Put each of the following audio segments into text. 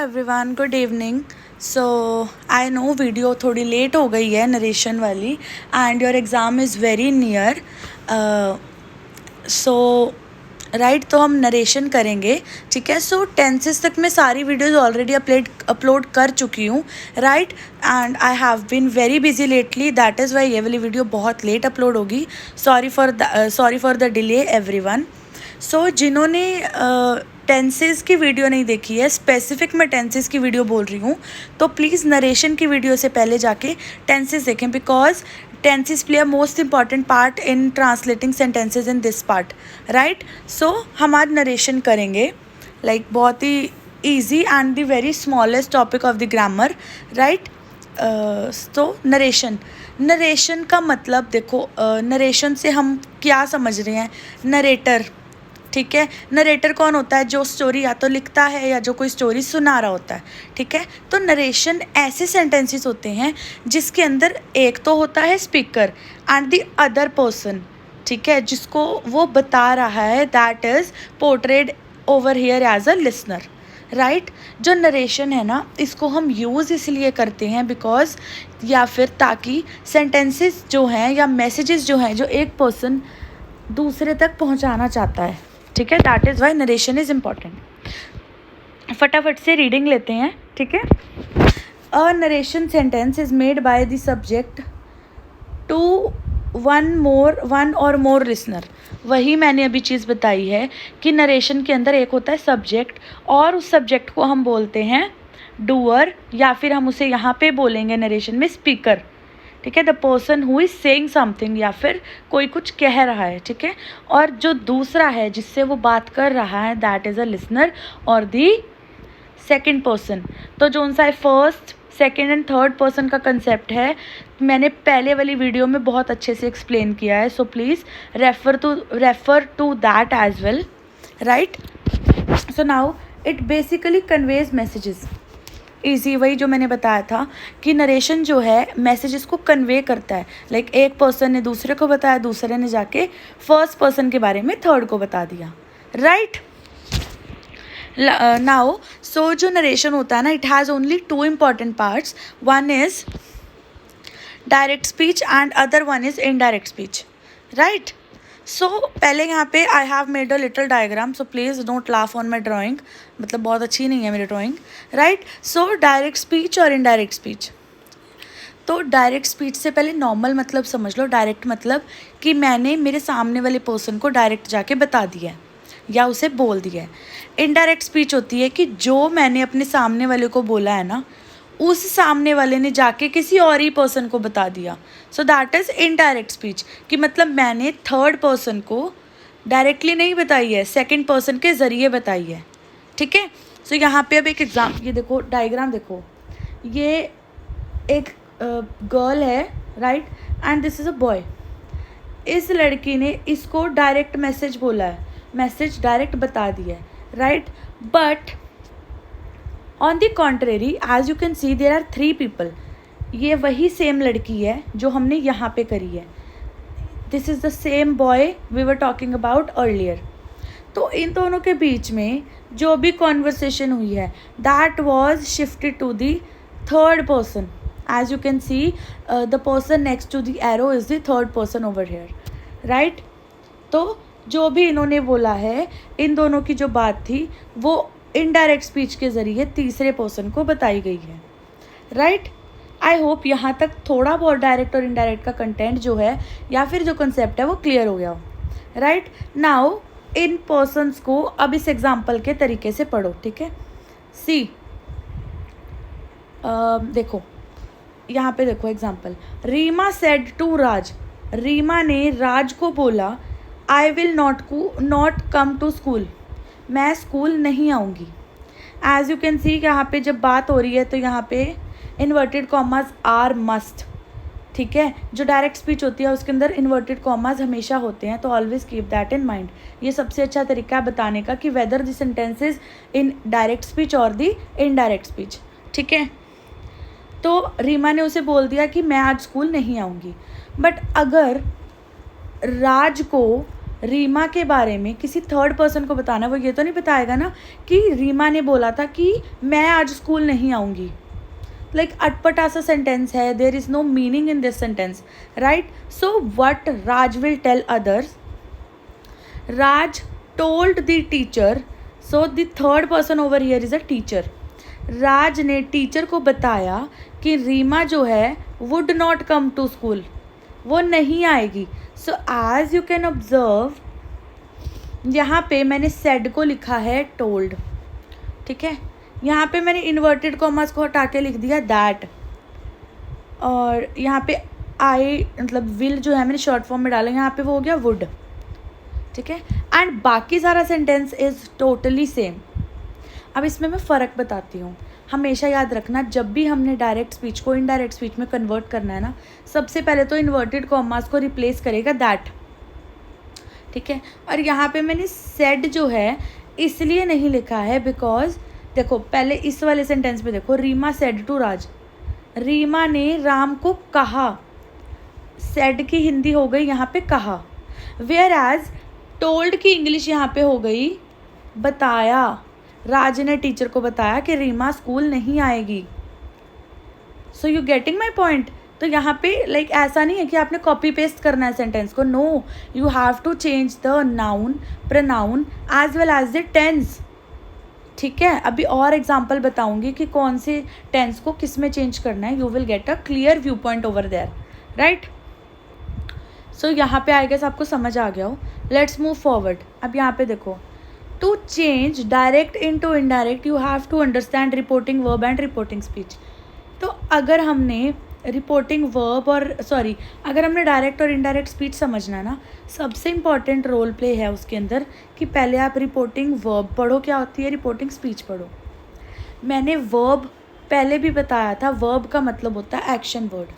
Everyone, good evening. So I know video थोड़ी late हो गई है नरेशन वाली, and your exam is very near. So right, तो हम नरेशन करेंगे, ठीक है। सो टेंसेस तक मैं सारी वीडियोज़ ऑलरेडी अपलोड कर चुकी हूँ, right. And I have been very busy lately, that is why ये वाली वीडियो बहुत लेट अपलोड होगी। Sorry for the delay everyone. So जिन्होंने टेंसेस की वीडियो नहीं देखी है, स्पेसिफिक मैं टेंसेस की वीडियो बोल रही हूँ, तो प्लीज़ नरेशन की वीडियो से पहले जाके टेंसेस देखें, because tenses play a most important part in translating sentences in this part, right. So हम आज नरेशन करेंगे, लाइक बहुत ही easy and the very smallest topic of the grammar, right. तो नरेशन का मतलब देखो, नरेशन से हम क्या समझ रहे हैं, नरेटर, ठीक है। नरेटर कौन होता है? जो स्टोरी या तो लिखता है या जो कोई स्टोरी सुना रहा होता है, ठीक है। तो नरेशन ऐसे सेंटेंसेस होते हैं जिसके अंदर एक तो होता है speaker and the other person, ठीक है, जिसको वो बता रहा है, that is portrayed over here as a listener, right. जो नरेशन है ना, इसको हम यूज़ इसलिए करते हैं बिकॉज, या फिर ताकि सेंटेंसेस जो हैं या मैसेजेस जो हैं जो एक पर्सन दूसरे तक पहुंचाना चाहता है, ठीक है, that is why narration is important. फटाफट से रीडिंग लेते हैं, ठीक है। A narration sentence is made by the subject to one or more listener. वही मैंने अभी चीज़ बताई है कि नरेशन के अंदर एक होता है सब्जेक्ट, और उस सब्जेक्ट को हम बोलते हैं डूअर, या फिर हम उसे यहाँ पे बोलेंगे नरेशन में स्पीकर, ठीक है। The person who is saying something, या फिर कोई कुछ कह रहा है, ठीक है। और जो दूसरा है जिससे वो बात कर रहा है, दैट इज़ अ लिसनर और दी सेकेंड पर्सन। तो जो सा first, second and third person का कंसेप्ट है, मैंने पहले वाली वीडियो में बहुत अच्छे से एक्सप्लेन किया है, so please refer to that as well, right. So now it basically conveys messages. Easy, वही जो मैंने बताया था कि नरेशन जो है मैसेजेस को कन्वे करता है, लाइक एक पर्सन ने दूसरे को बताया, दूसरे ने जाके फर्स्ट पर्सन के बारे में थर्ड को बता दिया, राइट। नाउ सो जो नरेशन होता है ना, it has only two important parts, one is direct speech and other one is indirect speech, right. So पहले यहाँ पे I have made a little diagram, so please don't laugh on my drawing, मतलब बहुत अच्छी नहीं है मेरी drawing, right. So direct speech और इनडायरेक्ट स्पीच। तो डायरेक्ट स्पीच से पहले नॉर्मल मतलब समझ लो। डायरेक्ट मतलब कि मैंने मेरे सामने वाले पर्सन को डायरेक्ट जाके बता दिया है या उसे बोल दिया है। इनडायरेक्ट स्पीच होती है कि जो मैंने अपने सामने वाले को बोला है ना, उस सामने वाले ने जाके किसी और ही पर्सन को बता दिया, so that is indirect speech. कि मतलब मैंने थर्ड पर्सन को डायरेक्टली नहीं बताई है, सेकंड पर्सन के ज़रिए बताई है, ठीक है। सो यहाँ पे अब एक एग्जाम, ये देखो डायग्राम देखो, ये एक गर्ल है, right, and this is a boy. इस लड़की ने इसको डायरेक्ट मैसेज बोला है, मैसेज डायरेक्ट बता दिया है, right. But on the contrary, as you can see, there are three people. ये वही सेम लड़की है जो हमने यहाँ पे करी है। This is the same boy we were talking about earlier. तो इन दोनों के बीच में जो भी कॉन्वर्सेशन हुई है, that was shifted to the third person. As you can see, the person next to the arrow is the third person over here, right. तो जो भी इन्होंने बोला है, इन दोनों की जो बात थी वो इनडायरेक्ट स्पीच के ज़रिए तीसरे पर्सन को बताई गई है, राइट। आई होप यहाँ तक थोड़ा बहुत डायरेक्ट और इनडायरेक्ट का कंटेंट जो है या फिर जो कंसेप्ट है वो क्लियर हो गया हो, राइट। नाउ इन पर्सन्स को अब इस एग्जाम्पल के तरीके से पढ़ो, ठीक है। सी, देखो यहाँ पे देखो example, Reema said to Raj. Reema ने राज को बोला, I will not come to school. मैं स्कूल नहीं आऊँगी। एज यू कैन सी, यहाँ पे जब बात हो रही है तो यहाँ पे इन्वर्टेड कॉमाज आर मस्ट, ठीक है। जो डायरेक्ट स्पीच होती है उसके अंदर इन्वर्टेड कॉमाज हमेशा होते हैं, तो always keep that in mind. ये सबसे अच्छा तरीका है बताने का कि whether the sentences in direct speech और दी इनडायरेक्ट स्पीच, ठीक है। तो रीमा ने उसे बोल दिया कि मैं आज स्कूल नहीं आऊँगी। बट अगर राज को रीमा के बारे में किसी थर्ड पर्सन को बताना, वो ये तो नहीं बताएगा ना कि रीमा ने बोला था कि मैं आज स्कूल नहीं आऊँगी। लाइक अटपटा सा सेंटेंस है, there is no meaning in this sentence, right? So what Raj will tell others, Raj told the teacher, so the third person over here is a teacher. राज ने टीचर को बताया कि रीमा जो है would not come to school, वो नहीं आएगी। So as you can observe, यहाँ पे मैंने सेड को लिखा है टोल्ड, ठीक है। यहाँ पे मैंने इन्वर्टेड कॉमर्स को हटा के लिख दिया दैट, और यहाँ पे आई मतलब विल जो है मैंने शॉर्ट फॉर्म में डाला, यहाँ पे वो हो गया वुड, ठीक है। एंड बाकी सारा सेंटेंस इज़ टोटली सेम। अब इसमें मैं फ़र्क बताती हूँ। हमेशा याद रखना, जब भी हमने डायरेक्ट स्पीच को इनडायरेक्ट स्पीच में कन्वर्ट करना है ना, सबसे पहले तो इन्वर्टेड कॉमास को रिप्लेस करेगा दैट, ठीक है। और यहाँ पे मैंने सेड जो है इसलिए नहीं लिखा है बिकॉज देखो पहले इस वाले सेंटेंस में देखो, रीमा सेड टू राज, रीमा ने राम को कहा, सेड की हिंदी हो गई यहाँ पे कहा, वेयर एज टोल्ड की इंग्लिश यहाँ पे हो गई बताया। राज ने टीचर को बताया कि रीमा स्कूल नहीं आएगी। So you getting my point? तो यहाँ पे लाइक ऐसा नहीं है कि आपने कॉपी पेस्ट करना है सेंटेंस को, no, you have to change the noun, pronoun as well as the tense, ठीक है। अभी और एग्जाम्पल बताऊंगी कि कौन से टेंस को किस में चेंज करना है, you will get a clear view point over there, right? So यहाँ पे आई गेस आपको समझ आ गया हो। Let's move forward. अब यहाँ पे देखो, to change direct into indirect you have to understand reporting verb and reporting speech. तो अगर हमने रिपोर्टिंग वर्ब और अगर हमने डायरेक्ट और इनडायरेक्ट स्पीच समझना है ना, सबसे इम्पॉर्टेंट रोल प्ले है उसके अंदर कि पहले आप रिपोर्टिंग वर्ब पढ़ो, क्या होती है रिपोर्टिंग स्पीच पढ़ो। मैंने वर्ब पहले भी बताया था, वर्ब का मतलब होता है एक्शन वर्ड,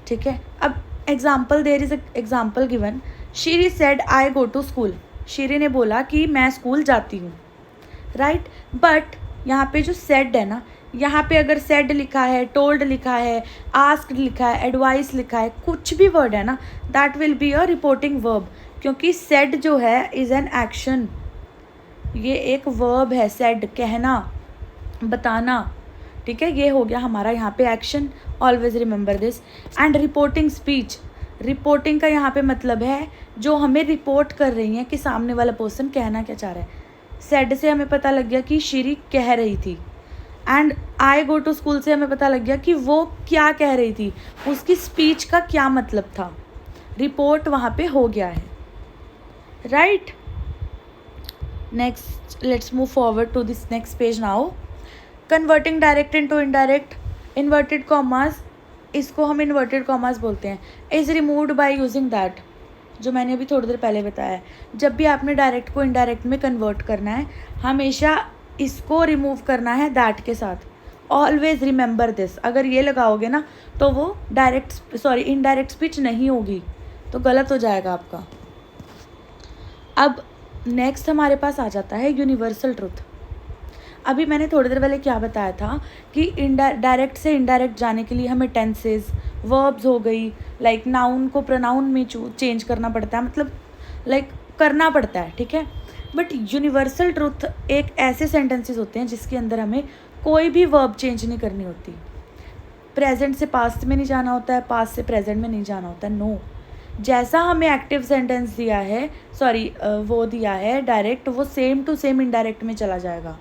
ठीक है। अब example, there is example given, Shiri said I go to school, Shiri ने बोला कि मैं स्कूल जाती हूँ, राइट। बट यहाँ पे जो सेड है ना, यहाँ पे अगर सेड लिखा है, टोल्ड लिखा है, आस्क्ड लिखा है, एडवाइस लिखा है, कुछ भी वर्ड है ना, that will be a reporting verb, क्योंकि सेड जो है इज़ एन एक्शन, ये एक वर्ब है, सेड कहना, बताना, ठीक है। ये हो गया हमारा यहाँ पे action, always remember this. And reporting speech, reporting का यहाँ पे मतलब है जो हमें रिपोर्ट कर रही हैं कि सामने वाला पर्सन कहना क्या चाह रहा है। सेड से हमें पता लग गया कि शीरी कह रही थी, and I go to school से हमें पता लग गया कि वो क्या कह रही थी, उसकी स्पीच का क्या मतलब था, रिपोर्ट वहाँ पे हो गया है, right. Next let's move forward to this next page now. Converting direct into indirect, inverted commas, इसको हम इन्वर्टेड कॉमास बोलते हैं, is removed by using that, जो मैंने अभी थोड़ी देर पहले बताया है। जब भी आपने डायरेक्ट को इनडायरेक्ट में कन्वर्ट करना है, हमेशा इसको रिमूव करना है दैट के साथ। ऑलवेज रिमेंबर दिस, अगर ये लगाओगे ना तो वो इनडायरेक्ट स्पीच नहीं होगी, तो गलत हो जाएगा आपका। अब नेक्स्ट हमारे पास आ जाता है यूनिवर्सल ट्रुथ। अभी मैंने थोड़ी देर पहले क्या बताया था कि डायरेक्ट से इनडायरेक्ट जाने के लिए हमें टेंसेस, वर्ब्स हो गई, लाइक नाउन को प्रोनाउन में चेंज करना पड़ता है, मतलब लाइक करना पड़ता है, ठीक है। बट यूनिवर्सल ट्रुथ एक ऐसे सेंटेंसेस होते हैं जिसके अंदर हमें कोई भी वर्ब चेंज नहीं करनी होती। प्रेजेंट से पास्ट में नहीं जाना होता है, पास्ट से प्रेजेंट में नहीं जाना होता है, नो। जैसा हमें एक्टिव सेंटेंस दिया है, वो दिया है डायरेक्ट, वो सेम टू सेम इनडायरेक्ट में चला जाएगा,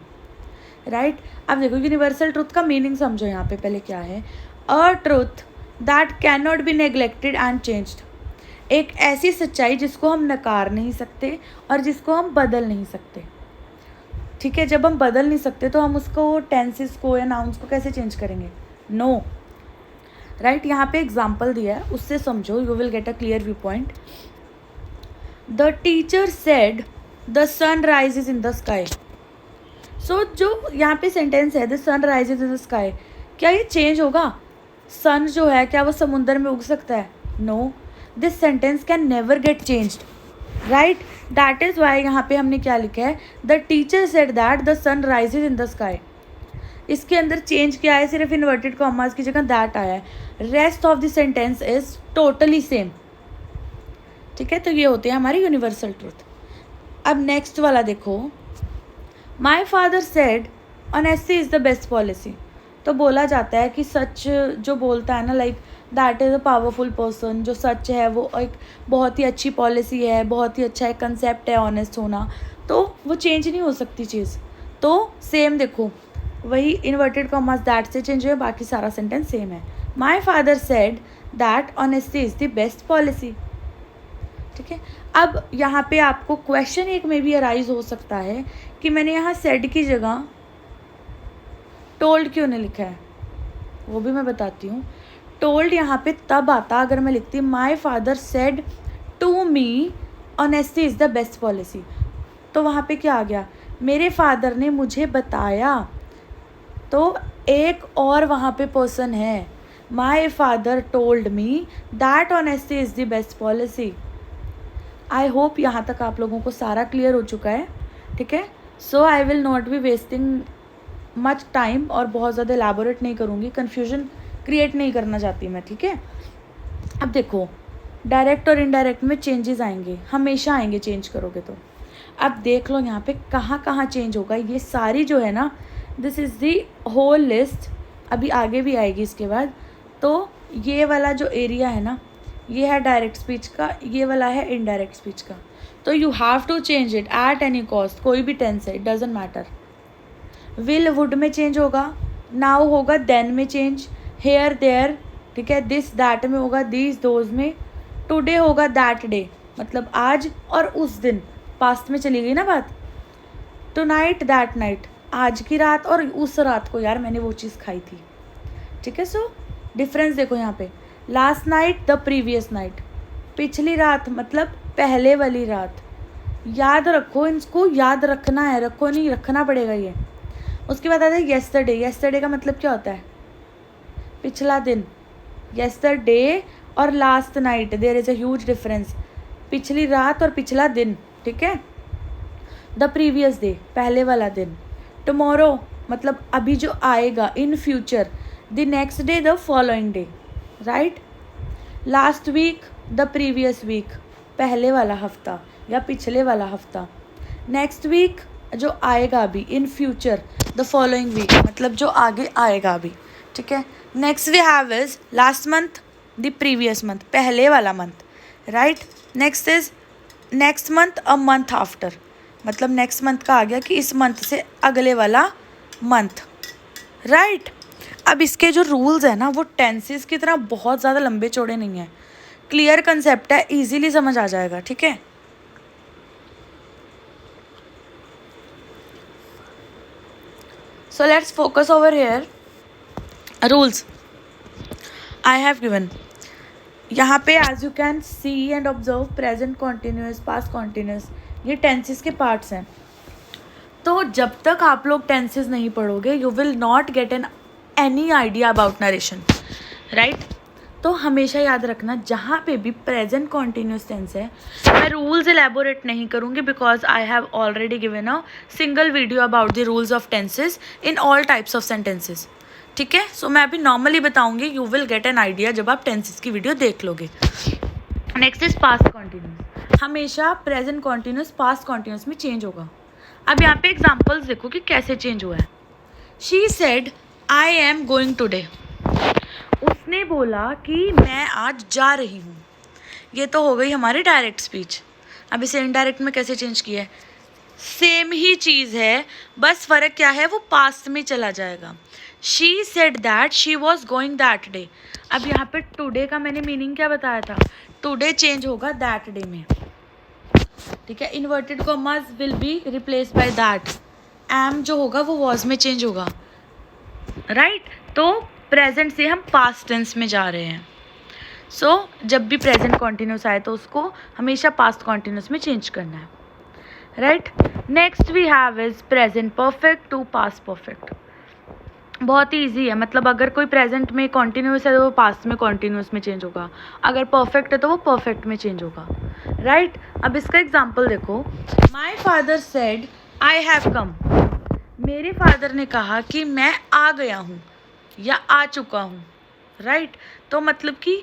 राइट। अब देखो यूनिवर्सल ट्रुथ का मीनिंग समझो यहाँ पे पहले क्या है। A truth that can not be neglected and changed, एक ऐसी सच्चाई जिसको हम नकार नहीं सकते और जिसको हम बदल नहीं सकते, ठीक है। जब हम बदल नहीं सकते तो हम उसको टेंसेस को या नाउन्स को कैसे चेंज करेंगे, नो, राइट। यहाँ पे एग्जाम्पल दिया है, उससे समझो, you will get a clear view point. The teacher said the sun rises in the sky. So जो यहाँ पे सेंटेंस है, the sun rises in the sky, क्या ये चेंज होगा? सन जो है क्या वो समुंदर में उग सकता है? No, this sentence can never get changed, right. That is why यहाँ पे हमने क्या लिखा है, the teacher said that the sun rises in the sky. इसके अंदर चेंज किया है, सिर्फ इन्वर्टेड कॉमास की जगह दैट आया है। Rest of the sentence is totally same, ठीक है, तो ये होते हैं हमारे यूनिवर्सल ट्रूथ। अब नेक्स्ट वाला देखो, माई father said honesty is the best policy. तो बोला जाता है कि सच जो बोलता है ना, like that is a powerful person. जो सच है वो एक बहुत ही अच्छी पॉलिसी है, बहुत ही अच्छा एक कंसेप्ट है ऑनेस्ट होना, तो वो चेंज नहीं हो सकती चीज़। तो सेम देखो, वही इन्वर्टेड कॉमास दैट से चेंज हुए, बाकी सारा सेंटेंस सेम है। माई father said that honesty is the best policy. ठीक है, अब यहाँ पे आपको क्वेश्चन एक में भी अराइज हो सकता है कि मैंने यहाँ सेड की जगह टोल्ड क्यों नहीं लिखा है, वो भी मैं बताती हूँ। टोल्ड यहाँ पे तब आता अगर मैं लिखती my father said to me honesty is the best policy. तो वहाँ पे क्या आ गया, मेरे फादर ने मुझे बताया, तो एक और वहाँ पे पर्सन है। My father told me that honesty is the best policy. I hope यहाँ तक आप लोगों को सारा क्लियर हो चुका है। ठीक है, so I will not be wasting much time और बहुत ज़्यादा एलैबोरेट नहीं करूँगी, कन्फ्यूजन क्रिएट नहीं करना चाहती मैं। ठीक है, अब देखो डायरेक्ट और इनडायरेक्ट में चेंजेस आएंगे, हमेशा आएंगे चेंज करोगे तो। अब देख लो यहाँ पे कहाँ कहाँ चेंज होगा, ये सारी जो है ना, this is the whole list, अभी आगे भी आएगी इसके बाद। तो ये वाला जो एरिया है ना, ये है डायरेक्ट स्पीच का, ये वाला है इनडायरेक्ट स्पीच का। तो you have to change it at any cost, कोई भी टेंस है, it doesn't matter. Will would में चेंज होगा, नाउ होगा देन में चेंज, हेयर देयर, ठीक है, दिस दैट में होगा, दीज दोज में, टुडे होगा दैट डे, मतलब आज और उस दिन, पास्ट में चली गई ना बात। टू नाइट दैट नाइट, आज की रात और उस रात को, यार मैंने वो चीज़ खाई थी। ठीक है, सो डिफरेंस देखो यहाँ पे, last night the previous night, पिछली रात मतलब पहले वाली रात। याद रखो, इनको याद रखना है, रखो नहीं, रखना पड़ेगा ये। उसके बाद आता है येस्टरडे। येस्टरडे का मतलब क्या होता है, पिछला दिन। येस्टरडे और last night there is a huge difference, पिछली रात और पिछला दिन। ठीक है, द प्रीवियस डे, पहले वाला दिन। टुमारो मतलब अभी जो आएगा, in future. The next day, the following day, right. Last week, the previous week, पहले वाला हफ्ता या पिछले वाला हफ्ता। नेक्स्ट वीक जो आएगा अभी, in future, the following week मतलब जो आगे आएगा अभी। ठीक है, next we have is last month, the previous month, पहले वाला month, right. Next is next month, a month after, मतलब नेक्स्ट मंथ का आ गया कि इस मंथ से अगले वाला मंथ, राइट। अब इसके जो रूल्स है ना, वो टेंसेस की तरह बहुत ज़्यादा लंबे चौड़े नहीं है, क्लियर कंसेप्ट है, इजीली समझ आ जाएगा। ठीक है, so let's focus over here. Rules I have given यहाँ पे, as you can see and observe, present continuous, past continuous, ये टेंसेस के पार्ट्स हैं। तो जब तक आप लोग टेंसेस नहीं पढ़ोगे, you will not get an any idea about narration, right. तो हमेशा याद रखना, जहाँ पे भी प्रेजेंट कॉन्टीन्यूस टेंस है, मैं रूल्स एलैबोरेट नहीं करूँगी, because I have already given a single video about the rules of tenses in all types of sentences. ठीक है, सो मैं अभी नॉर्मली बताऊँगी, you will get an idea जब आप टेंसेस की वीडियो देख लोगे। नेक्स्ट इज पास्ट कॉन्टीन्यूस, हमेशा प्रेजेंट कॉन्टीन्यूस पास्ट कॉन्टीन्यूस में चेंज होगा। अब यहाँ पे एग्जाम्पल्स देखो कि कैसे चेंज हुआ है। She said I am going today, उसने बोला कि मैं आज जा रही हूँ। ये तो हो गई हमारी डायरेक्ट स्पीच। अब इसे इनडायरेक्ट में कैसे चेंज किया है, सेम ही चीज़ है, बस फ़र्क क्या है, वो पास्ट में चला जाएगा। She said that she was going that day. अब यहाँ पे टुडे का मैंने मीनिंग क्या बताया था, टुडे चेंज होगा दैट डे में। ठीक है, inverted commas will be replace by that, um जो होगा वो वॉज में चेंज होगा, राइट। तो प्रेजेंट से हम पास्ट टेंस में जा रहे हैं। सो जब भी प्रेजेंट कॉन्टीन्यूस आए तो उसको हमेशा पास्ट कॉन्टीन्यूस में चेंज करना है, right. Next we have is present perfect to past perfect. बहुत ही ईजी है, मतलब अगर कोई प्रेजेंट में कॉन्टीन्यूस है तो वो पास्ट में कॉन्टीन्यूस में चेंज होगा, अगर परफेक्ट है तो वो परफेक्ट में चेंज होगा, राइट। अब इसका एग्जाम्पल देखो, माई father said I have come, मेरे फादर ने कहा कि मैं आ गया हूँ या आ चुका हूँ, राइट। तो मतलब कि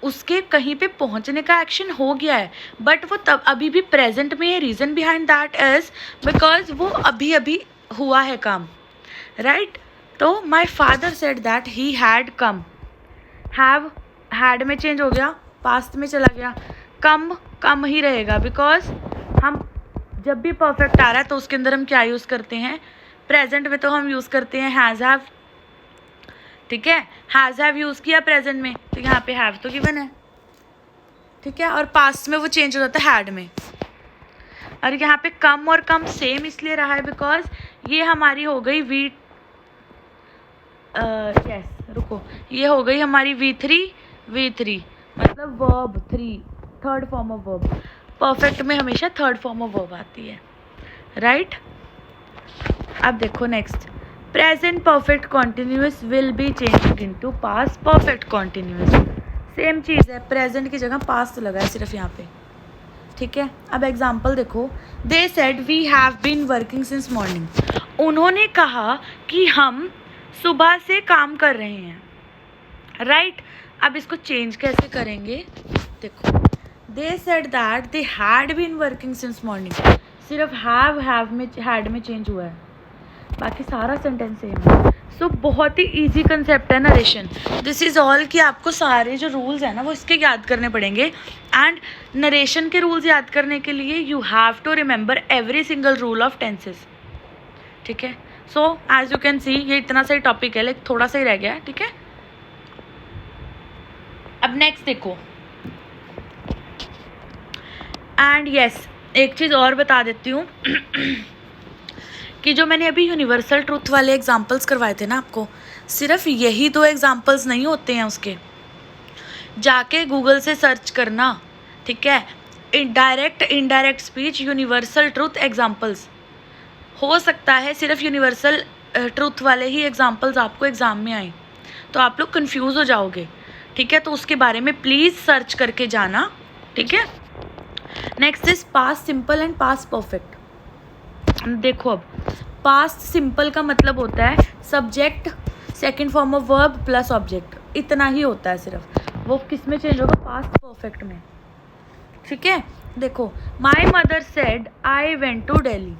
उसके कहीं पे पहुंचने का एक्शन हो गया है, बट वो तब अभी भी प्रेजेंट में है. Reason behind that is because वो अभी अभी हुआ है काम, राइट. तो माई father said that he had come. Have had में चेंज हो गया, पास्ट में चला गया. कम कम ही रहेगा बिकॉज हम जब भी परफेक्ट आ रहा है तो उसके अंदर हम क्या यूज़ करते हैं, प्रेजेंट में तो हम यूज़ करते हैं हैज़ हैव. ठीक है, हैज़ हैव यूज़ किया प्रेजेंट में, तो यहाँ पे हैव तो गिवन है. ठीक है, और पास्ट में वो चेंज हो जाता है हैड में. और यहाँ पे कम और कम सेम इसलिए रहा है बिकॉज ये हमारी हो गई रुको, ये हो गई हमारी V3 मतलब verb 3, third form of verb. Perfect में हमेशा थर्ड फॉर्म ऑफ वर्ब आती है, राइट. अब देखो next, present perfect continuous will be changed into past perfect continuous. Same चीज़ है, प्रेजेंट की जगह पास्ट लगा है सिर्फ यहाँ पे. ठीक है, अब एग्जाम्पल देखो. They said we have been working since morning. उन्होंने कहा कि हम सुबह से काम कर रहे हैं, राइट. अब इसको चेंज कैसे करेंगे, देखो. They said that they had been working since morning. सिर्फ हैव में हैड में चेंज हुआ है, बाकी सारा सेंटेंस सेम है. सो बहुत ही इजी कंसेप्ट है नरेशन. दिस इज़ ऑल कि आपको सारे जो रूल्स हैं ना वो इसके याद करने पड़ेंगे. एंड नरेशन के रूल्स याद करने के लिए you have to remember every single rule of tenses. ठीक है, so as you can see ये इतना सा ही टॉपिक है, लाइक थोड़ा सा ही रह गया है. ठीक है, अब नेक्स्ट देखो. एंड यस, एक चीज़ और बता देती हूँ कि जो मैंने अभी यूनिवर्सल ट्रूथ वाले एग्जाम्पल्स करवाए थे ना आपको, सिर्फ यही 2 एग्जाम्पल्स नहीं होते हैं उसके. जाके गूगल से सर्च करना. ठीक है, direct indirect speech universal truth examples. हो सकता है सिर्फ यूनिवर्सल ट्रूथ वाले ही एग्जाम्पल्स आपको एग्ज़ाम में आए, तो आप लोग कंफ्यूज हो जाओगे. ठीक है, तो उसके बारे में प्लीज़ सर्च करके जाना. ठीक है, next is past simple and past perfect. देखो, अब पास्ट सिंपल का मतलब होता है subject second form of verb plus object, इतना ही होता है सिर्फ. वो किस में चेंज होगा, पास्ट परफेक्ट में. ठीक है, देखो. My mother said I went to Delhi.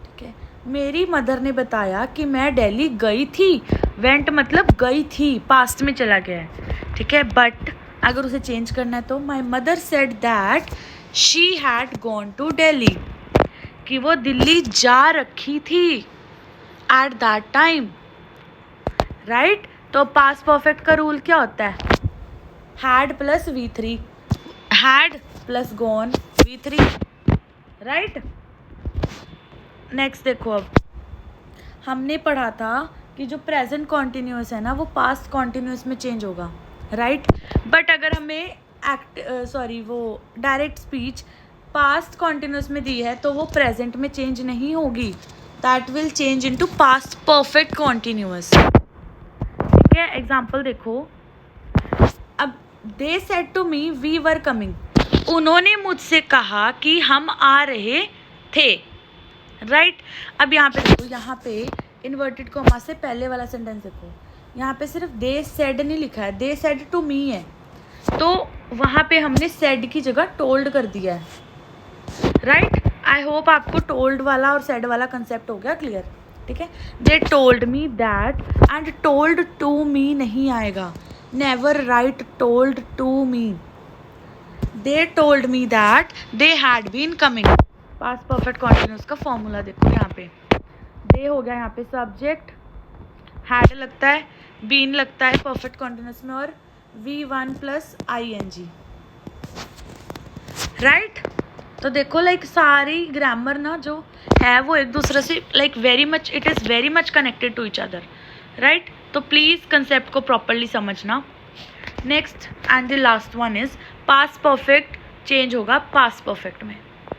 ठीक है, मेरी मदर ने बताया कि मैं दिल्ली गई थी. वेंट मतलब गई थी, पास्ट में चला गया है. ठीक है, बट अगर उसे चेंज करना है तो my mother said that she had gone to Delhi, कि वो दिल्ली जा रखी थी एट दैट टाइम, राइट. तो पास्ट परफेक्ट का रूल क्या होता है, had plus V3, had plus gone V3, right. Next देखो, अब हमने पढ़ा था कि जो प्रेजेंट कॉन्टिन्यूस है ना वो पास्ट कॉन्टिन्यूस में चेंज होगा, राइट. बट अगर हमें वो डायरेक्ट स्पीच पास्ट कॉन्टिन्यूस में दी है तो वो प्रेजेंट में चेंज नहीं होगी. That will change into past perfect continuous. ठीक है, एग्जाम्पल देखो. अब they said to me we were coming. उन्होंने मुझसे कहा कि हम आ रहे थे, राइट. अब यहाँ पे देखो, यहाँ पे इन्वर्टेड कॉमा से पहले वाला सेंटेंस देखो. यहाँ पे सिर्फ दे सेड नहीं लिखा है, दे सेड टू मी है, तो वहाँ पे हमने सेड की जगह टोल्ड कर दिया है, राइट. आई होप आपको टोल्ड वाला और सेड वाला कंसेप्ट हो गया क्लियर. ठीक है, they told me that, and told to me नहीं आएगा. Never write told to me. They told me that they had been coming. Past perfect continuous का फॉर्मूला देखो. यहाँ पे दे हो गया, यहाँ पे सब्जेक्ट, हैड लगता है, बीन लगता है परफेक्ट कॉन्टिन्यूस में, और V1 प्लस ING, राइट. तो देखो, लाइक सारी ग्रामर ना जो है वो एक दूसरे से like very much, it is very much connected to each other, right. तो प्लीज़ कंसेप्ट को प्रॉपरली समझना. Next and the last one is past perfect change होगा पास्ट परफेक्ट में,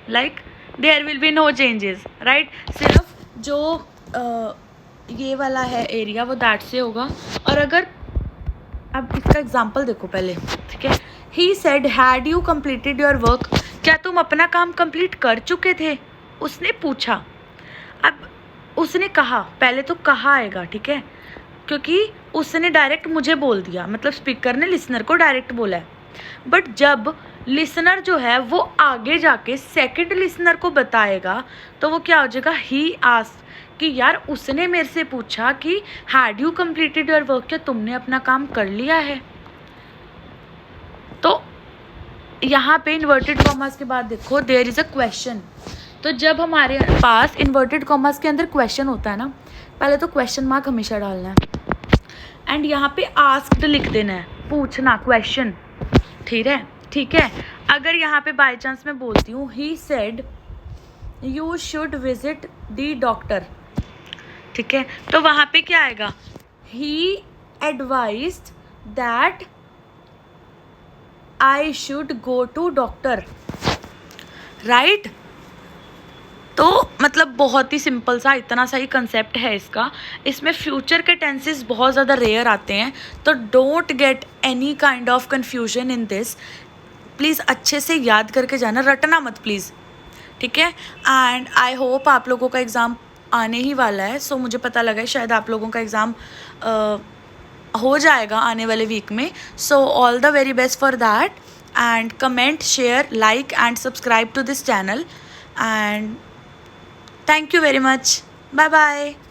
like there will be no changes, right. सिर्फ जो ये वाला है एरिया वो दैट से होगा. और अगर अब इसका एग्जाम्पल देखो पहले. ठीक है, he said had you completed your work. क्या तुम अपना काम कंप्लीट कर चुके थे, उसने पूछा. अब उसने कहा, पहले तो कहा आएगा. ठीक है, क्योंकि उसने डायरेक्ट मुझे बोल दिया, मतलब स्पीकर ने लिसनर को डायरेक्ट बोला है। बट जब लिसनर जो है वो आगे जाके सेकंड लिसनर को बताएगा तो वो क्या हो जाएगा, ही आस्क्ड, कि यार उसने मेरे से पूछा कि had you completed your work, क्या तुमने अपना काम कर लिया है। तो यहाँ पे इन्वर्टेड कॉमास के बाद देखो देयर इज़ अ क्वेश्चन। तो जब हमारे पास इन्वर्टेड कॉमास के अंदर क्वेश्चन होता है ना, पहले तो क्वेश्चन मार्क हमेशा डालना है एंड यहाँ पे आस्क्ड लिख देना है, पूछना, क्वेश्चन। ठीक है। अगर यहाँ पे बाय चांस मैं बोलती हूँ he said you should visit the doctor, ठीक है, तो वहाँ पे क्या आएगा, he advised that I should go to doctor, right. तो मतलब बहुत ही सिंपल सा, इतना सा ही कंसेप्ट है इसका। इसमें फ्यूचर के टेंसेस बहुत ज़्यादा रेयर आते हैं, तो don't get any kind of confusion in this. Please अच्छे से याद करके जाना, रटना मत प्लीज़, ठीक है। एंड आई होप आप लोगों का एग्ज़ाम आने ही वाला है, सो मुझे पता लगा है शायद आप लोगों का एग्ज़ाम हो जाएगा आने वाले वीक में। So all the very best for that, and comment, share, like and subscribe to this channel, and thank you very much. Bye bye.